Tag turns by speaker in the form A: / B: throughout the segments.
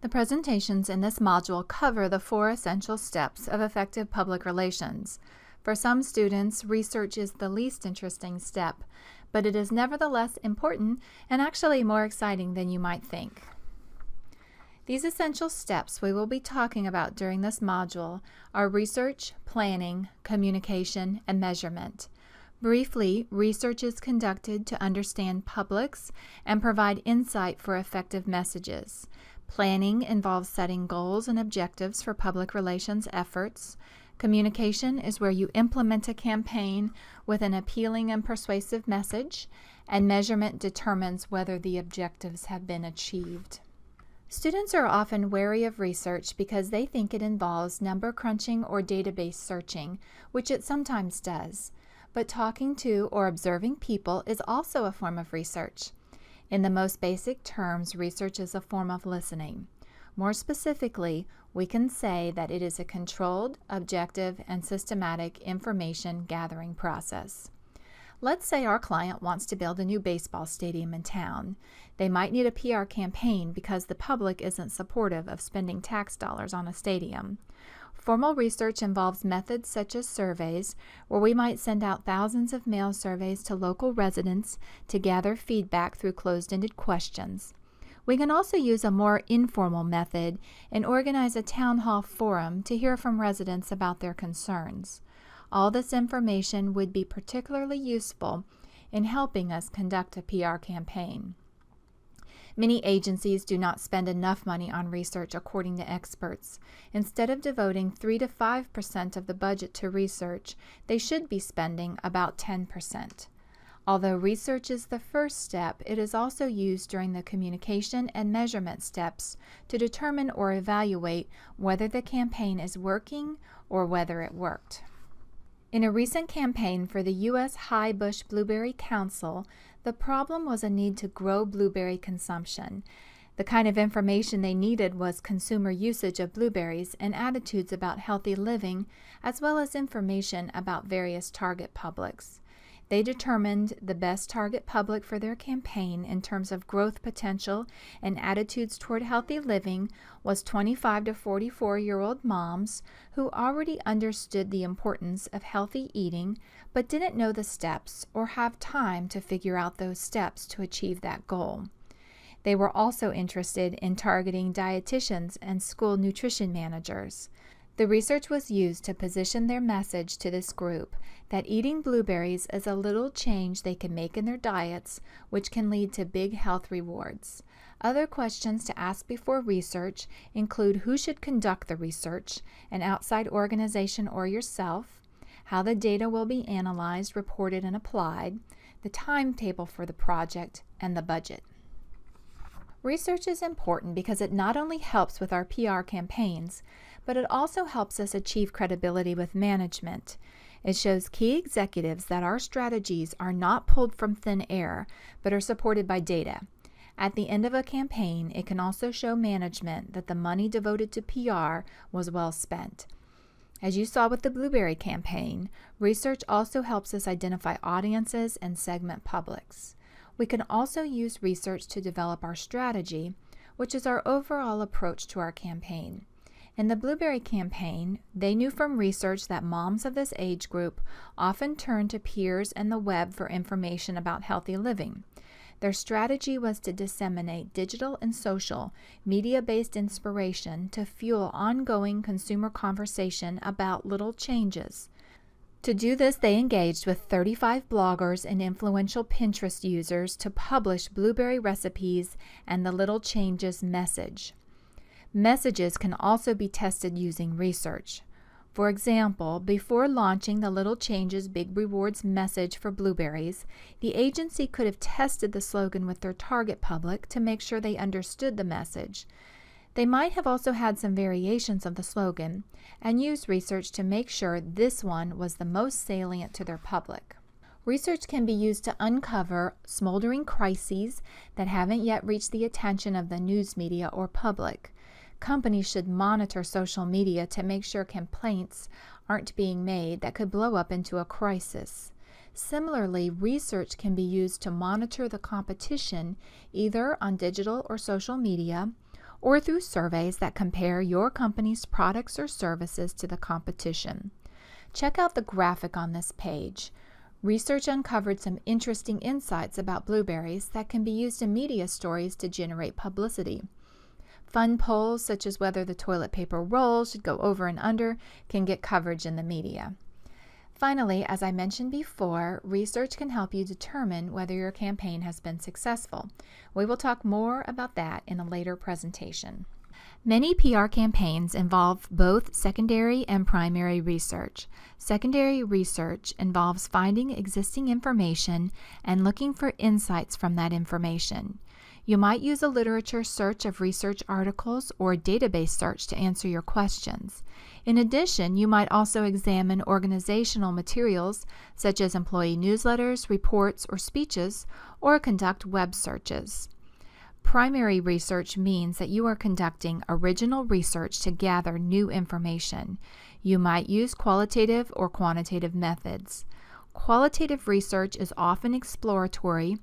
A: The presentations in this module cover the 4 essential steps of effective public relations. For some students, research is the least interesting step, but it is nevertheless important and actually more exciting than you might think. These essential steps we will be talking about during this module are research, planning, communication, and measurement. Briefly, research is conducted to understand publics and provide insight for effective messages. Planning involves setting goals and objectives for public relations efforts. Communication is where you implement a campaign with an appealing and persuasive message, and measurement determines whether the objectives have been achieved. Students are often wary of research because they think it involves number crunching or database searching, which it sometimes does. But talking to or observing people is also a form of research. In the most basic terms, research is a form of listening. More specifically, we can say that it is a controlled, objective, and systematic information gathering process. Let's say our client wants to build a new baseball stadium in town. They might need a PR campaign because the public isn't supportive of spending tax dollars on a stadium. Formal research involves methods such as surveys, where we might send out thousands of mail surveys to local residents to gather feedback through closed-ended questions. We can also use a more informal method and organize a town hall forum to hear from residents about their concerns. All this information would be particularly useful in helping us conduct a PR campaign. Many agencies do not spend enough money on research, according to experts. Instead of devoting 3 to 5% of the budget to research, they should be spending about 10%. Although research is the first step, it is also used during the communication and measurement steps to determine or evaluate whether the campaign is working or whether it worked. In a recent campaign for the U.S. High Bush Blueberry Council, the problem was a need to grow blueberry consumption. The kind of information they needed was consumer usage of blueberries and attitudes about healthy living, as well as information about various target publics. They determined the best target public for their campaign in terms of growth potential and attitudes toward healthy living was 25 to 44-year-old moms who already understood the importance of healthy eating but didn't know the steps or have time to figure out those steps to achieve that goal. They were also interested in targeting dietitians and school nutrition managers. The research was used to position their message to this group that eating blueberries is a little change they can make in their diets, which can lead to big health rewards. Other questions to ask before research include who should conduct the research, an outside organization or yourself, how the data will be analyzed, reported, and applied, the timetable for the project, and the budget. Research is important because it not only helps with our PR campaigns, but it also helps us achieve credibility with management. It shows key executives that our strategies are not pulled from thin air, but are supported by data. At the end of a campaign, it can also show management that the money devoted to PR was well spent. As you saw with the Blueberry campaign, research also helps us identify audiences and segment publics. We can also use research to develop our strategy, which is our overall approach to our campaign. In the Blueberry campaign, they knew from research that moms of this age group often turn to peers and the web for information about healthy living. Their strategy was to disseminate digital and social, media-based inspiration to fuel ongoing consumer conversation about little changes. To do this, they engaged with 35 bloggers and influential Pinterest users to publish blueberry recipes and the Little Changes message. Messages can also be tested using research. For example, before launching the Little Changes Big Rewards message for blueberries, the agency could have tested the slogan with their target public to make sure they understood the message. They might have also had some variations of the slogan and used research to make sure this one was the most salient to their public. Research can be used to uncover smoldering crises that haven't yet reached the attention of the news media or public. Companies should monitor social media to make sure complaints aren't being made that could blow up into a crisis. Similarly, research can be used to monitor the competition either on digital or social media, or through surveys that compare your company's products or services to the competition. Check out the graphic on this page. Research uncovered some interesting insights about blueberries that can be used in media stories to generate publicity. Fun polls such as whether the toilet paper roll should go over and under can get coverage in the media. Finally, as I mentioned before, research can help you determine whether your campaign has been successful. We will talk more about that in a later presentation. Many PR campaigns involve both secondary and primary research. Secondary research involves finding existing information and looking for insights from that information. You might use a literature search of research articles or a database search to answer your questions. In addition, you might also examine organizational materials such as employee newsletters, reports, or speeches, or conduct web searches. Primary research means that you are conducting original research to gather new information. You might use qualitative or quantitative methods. Qualitative research is often exploratory,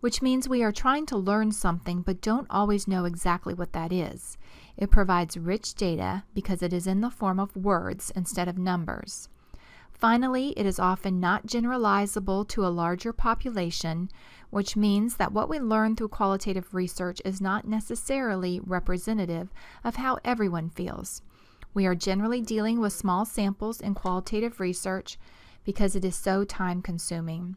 A: which means we are trying to learn something but don't always know exactly what that is. It provides rich data because it is in the form of words instead of numbers. Finally, it is often not generalizable to a larger population, which means that what we learn through qualitative research is not necessarily representative of how everyone feels. We are generally dealing with small samples in qualitative research because it is so time-consuming.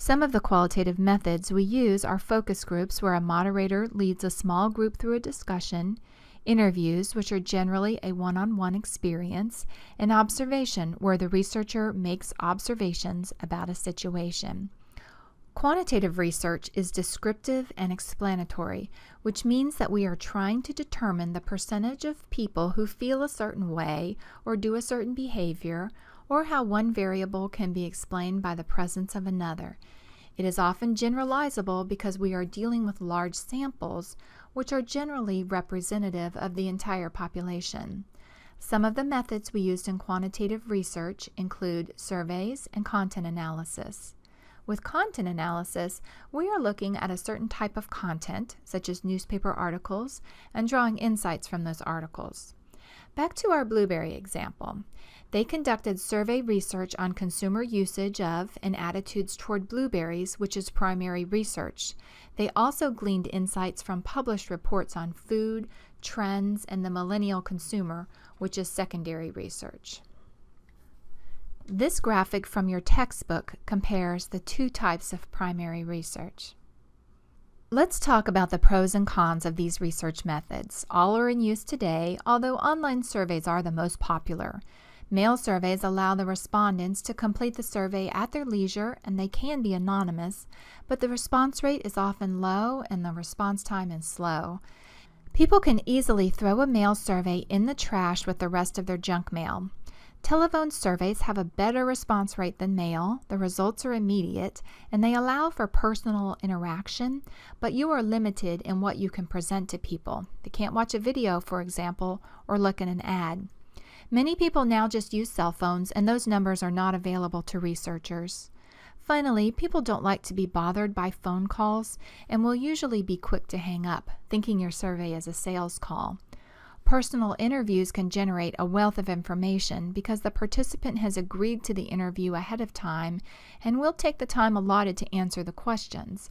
A: Some of the qualitative methods we use are focus groups where a moderator leads a small group through a discussion, interviews, which are generally a one-on-one experience, and observation, where the researcher makes observations about a situation. Quantitative research is descriptive and explanatory, which means that we are trying to determine the percentage of people who feel a certain way or do a certain behavior, or how one variable can be explained by the presence of another. It is often generalizable because we are dealing with large samples, which are generally representative of the entire population. Some of the methods we used in quantitative research include surveys and content analysis. With content analysis, we are looking at a certain type of content, such as newspaper articles, and drawing insights from those articles. Back to our blueberry example. They conducted survey research on consumer usage of and attitudes toward blueberries, which is primary research. They also gleaned insights from published reports on food, trends, and the millennial consumer, which is secondary research. This graphic from your textbook compares the two types of primary research. Let's talk about the pros and cons of these research methods. All are in use today, although online surveys are the most popular. Mail surveys allow the respondents to complete the survey at their leisure, and they can be anonymous, but the response rate is often low and the response time is slow. People can easily throw a mail survey in the trash with the rest of their junk mail. Telephone surveys have a better response rate than mail. The results are immediate, and they allow for personal interaction, but you are limited in what you can present to people. They can't watch a video, for example, or look at an ad. Many people now just use cell phones, and those numbers are not available to researchers. Finally, people don't like to be bothered by phone calls and will usually be quick to hang up, thinking your survey is a sales call. Personal interviews can generate a wealth of information because the participant has agreed to the interview ahead of time and will take the time allotted to answer the questions.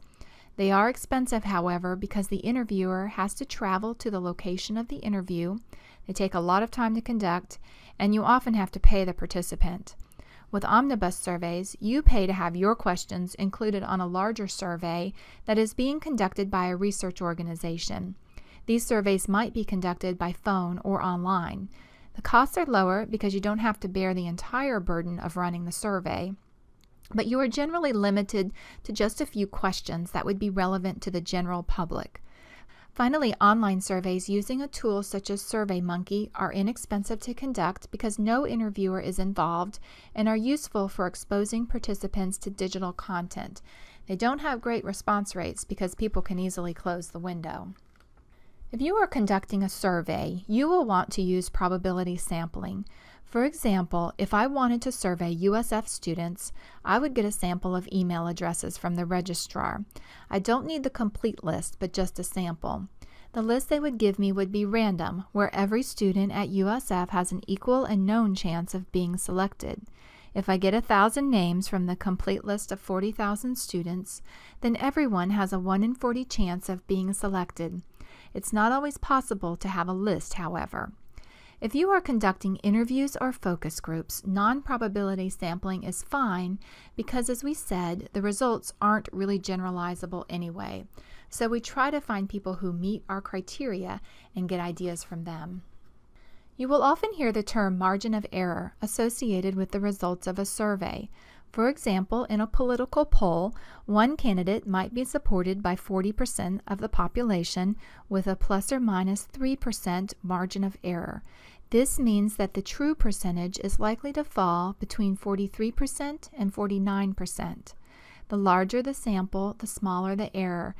A: They are expensive, however, because the interviewer has to travel to the location of the interview. They take a lot of time to conduct, and you often have to pay the participant. With omnibus surveys, you pay to have your questions included on a larger survey that is being conducted by a research organization. These surveys might be conducted by phone or online. The costs are lower because you don't have to bear the entire burden of running the survey, but you are generally limited to just a few questions that would be relevant to the general public. Finally, online surveys using a tool such as SurveyMonkey are inexpensive to conduct because no interviewer is involved and are useful for exposing participants to digital content. They don't have great response rates because people can easily close the window. If you are conducting a survey, you will want to use probability sampling. For example, if I wanted to survey USF students, I would get a sample of email addresses from the registrar. I don't need the complete list, but just a sample. The list they would give me would be random, where every student at USF has an equal and known chance of being selected. If I get 1,000 names from the complete list of 40,000 students, then everyone has a 1 in 40 chance of being selected. It's not always possible to have a list, however. If you are conducting interviews or focus groups, non-probability sampling is fine because, as we said, the results aren't really generalizable anyway. So we try to find people who meet our criteria and get ideas from them. You will often hear the term margin of error associated with the results of a survey. For example, in a political poll, one candidate might be supported by 40% of the population with a plus or minus 3% margin of error. This means that the true percentage is likely to fall between 43% and 49%. The larger the sample, the smaller the error.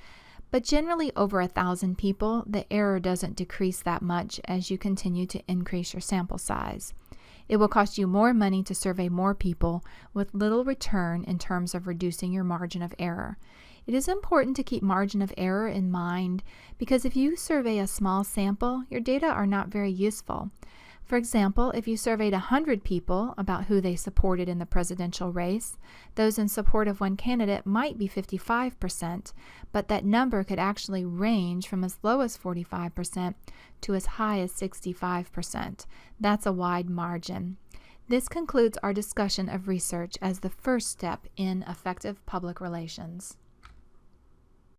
A: But generally over 1,000 people, the error doesn't decrease that much as you continue to increase your sample size. It will cost you more money to survey more people with little return in terms of reducing your margin of error. It is important to keep margin of error in mind because if you survey a small sample, your data are not very useful. For example, if you surveyed 100 people about who they supported in the presidential race, those in support of one candidate might be 55%, but that number could actually range from as low as 45% to as high as 65%. That's a wide margin. This concludes our discussion of research as the first step in effective public relations.